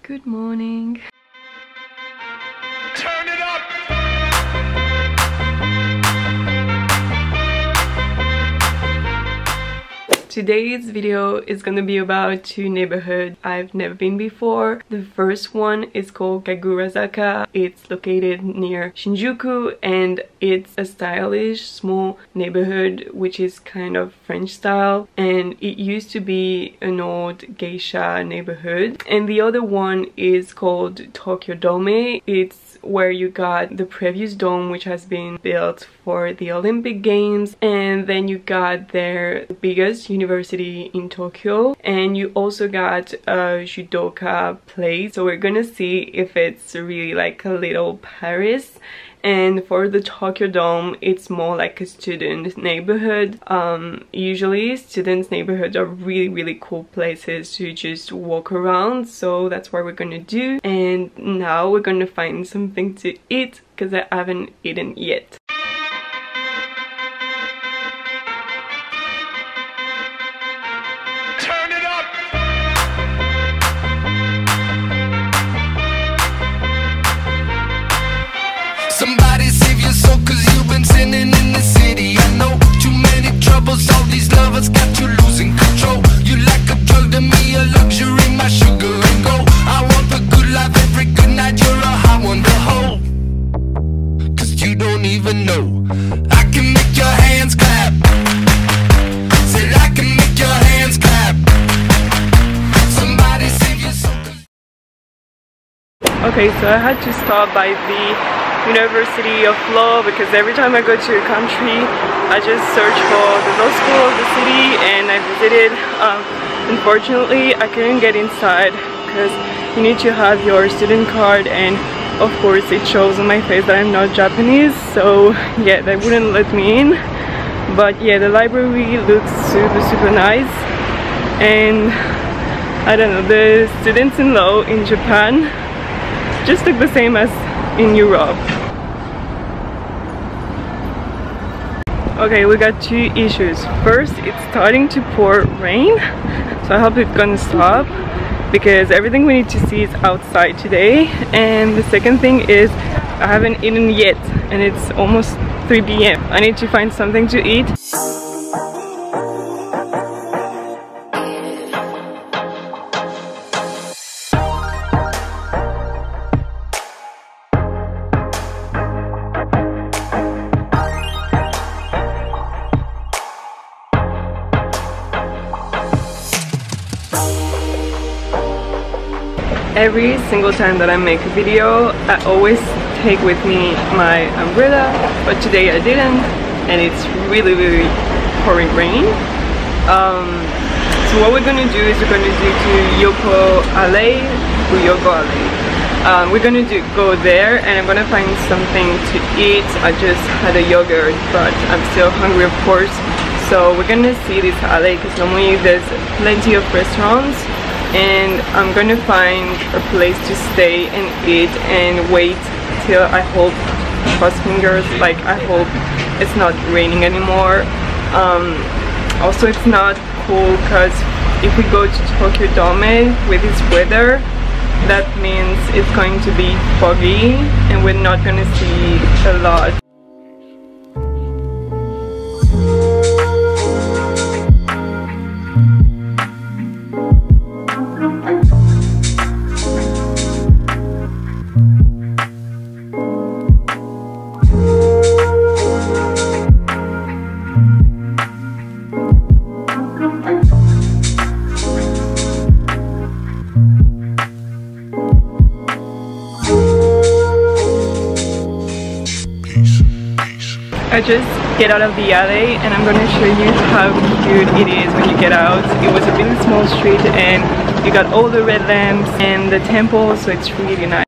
Good morning. Turn it up! Today's video is gonna be about two neighborhoods I've never been before. The first one is called KAGURAZAKA. It's located near Shinjuku and it's a stylish small neighborhood which is kind of French style, and it used to be an old geisha neighborhood. And the other one is called Tokyo Dome. It's where you got the previous dome which has been built for the Olympic Games, and then you got their biggest university in Tokyo, and you also got a judoka place. So we're gonna see if it's really like a little Paris. And for the Tokyo Dome, it's more like a student neighborhood. Usually students' neighborhoods are really cool places to just walk around, so that's what we're gonna do. And now we're gonna find something to eat because I haven't eaten yet. Turn it up! Somebody save your soul, cause you've been sinning in the city. I know too many troubles, all these lovers got you losing control. You like a drug to me, a luxury, my sugar and gold. I want the good life every good night, you're a hot one to hold. Cause you don't even know I can make your hands clap. Said I can make your hands clap. Somebody save your soul. Okay, so I had to stop by the University of Law because every time I go to a country I just search for the law school of the city, and I visited. Unfortunately I couldn't get inside because you need to have your student card, and of course it shows on my face that I'm not Japanese, so yeah, they wouldn't let me in. But yeah, the library looks super nice, and I don't know, the students in law in Japan just look the same as in Europe. Okay, we got two issues. First, it's starting to pour rain, so I hope it's gonna stop because everything we need to see is outside today. And the second thing is I haven't eaten yet and it's almost 3 p.m. I need to find something to eat. Every single time that I make a video, I always take with me my umbrella, but today I didn't, and it's really pouring rain. So what we're gonna do is we're gonna do to Yoko Alley, we're gonna go there, and I'm gonna find something to eat. I just had a yogurt, but I'm still hungry, of course. So we're gonna see this alley because normally there's plenty of restaurants, and I'm gonna find a place to stay and eat and wait till, I hope, cross fingers, like I hope it's not raining anymore. Also it's not cool because if we go to Tokyo Dome with this weather, that means it's going to be foggy and we're not gonna see a lot. I just get out of the alley and I'm gonna show you how cute it is when you get out. It was a really small street and you got all the red lamps and the temple, so it's really nice.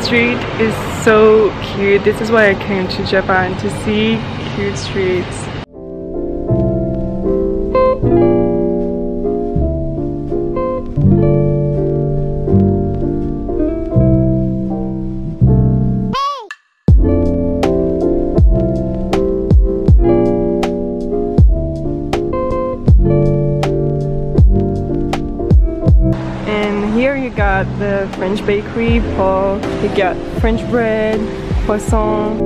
street is so cute. This is why I came to Japan, to see cute streets. Here you got the French bakery, Paul. You got French bread, croissant.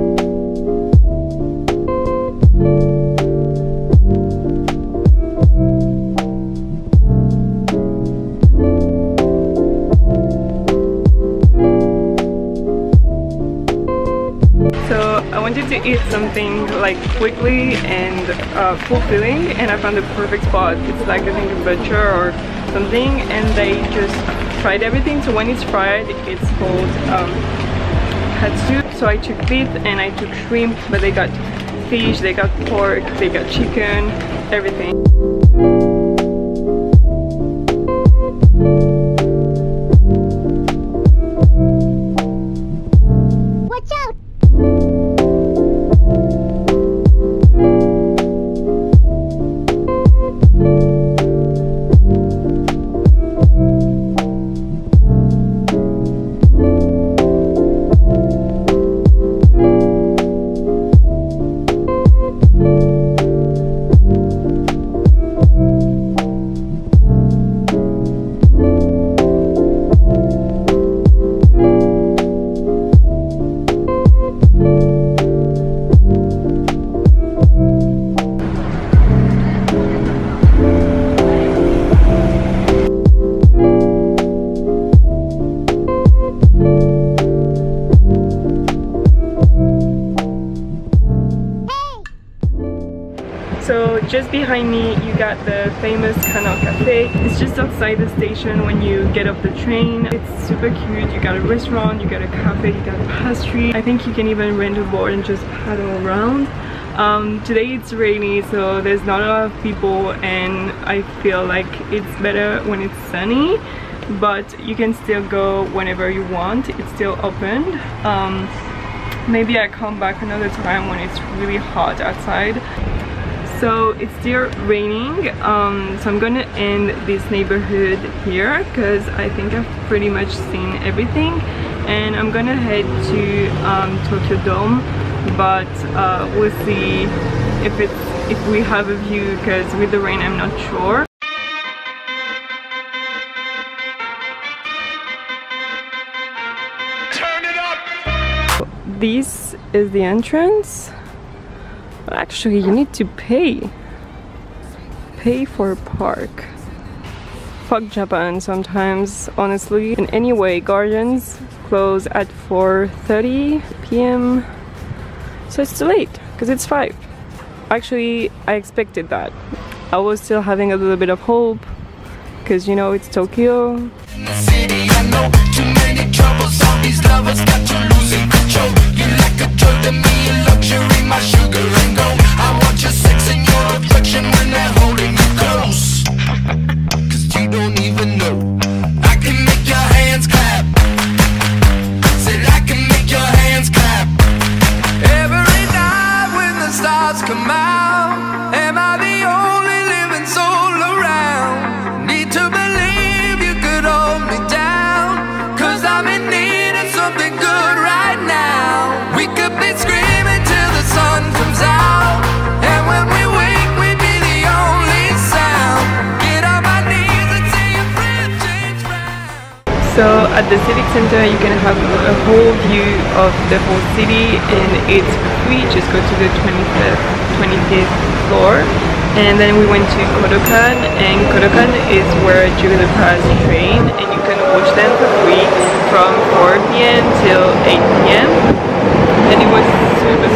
So I wanted to eat something like quickly and fulfilling, and I found the perfect spot. It's like I think a butcher or something, and they just fried everything. So when it's fried, it's called katsu. So I took beef and I took shrimp, but they got fish, they got pork, they got chicken, everything. Watch out! So just behind me you got the famous Cafe. It's just outside the station when you get off the train. It's super cute. You got a restaurant, you got a cafe, you got a pastry. I think you can even rent a board and just paddle around. Today it's rainy, so there's not a lot of people, and I feel like it's better when it's sunny, but you can still go whenever you want. It's still open. Maybe I come back another time when it's really hot outside. So it's still raining, so I'm gonna end this neighborhood here because I think I've pretty much seen everything, and I'm gonna head to Tokyo Dome, but we'll see if we have a view, because with the rain I'm not sure. Turn it up. This is the entrance. Actually, you need to pay for a park. Fuck Japan sometimes, honestly. And anyway, gardens close at 4:30 p.m. so it's too late because it's 5. Actually, I expected that. I was still having a little bit of hope because, you know, it's Tokyo. In the city, I know too many troubles. All these lovers got you losing control. You like a drug to me, a luxury, my sugar and gold. I want your sex and your affection when they're holding you close. Cause you don't even know. I can make your hands clap. Said I can make your hands clap. Every night when the stars come out, am I the only living soul around? Need to believe you could hold me down, cause I'm in need of something good right now. We could be screaming till the sun comes out, and when we wake we'd be the only sound. Get on my knees and say your friend changed round. So at the Civic Center you can have a whole view of the whole city, and it's free. Just go to the 25th floor. And then we went to Kadokan, and Kadokan is where Julia Pass train, and you can watch them for free from 4 p.m. till 8 p.m. and it was super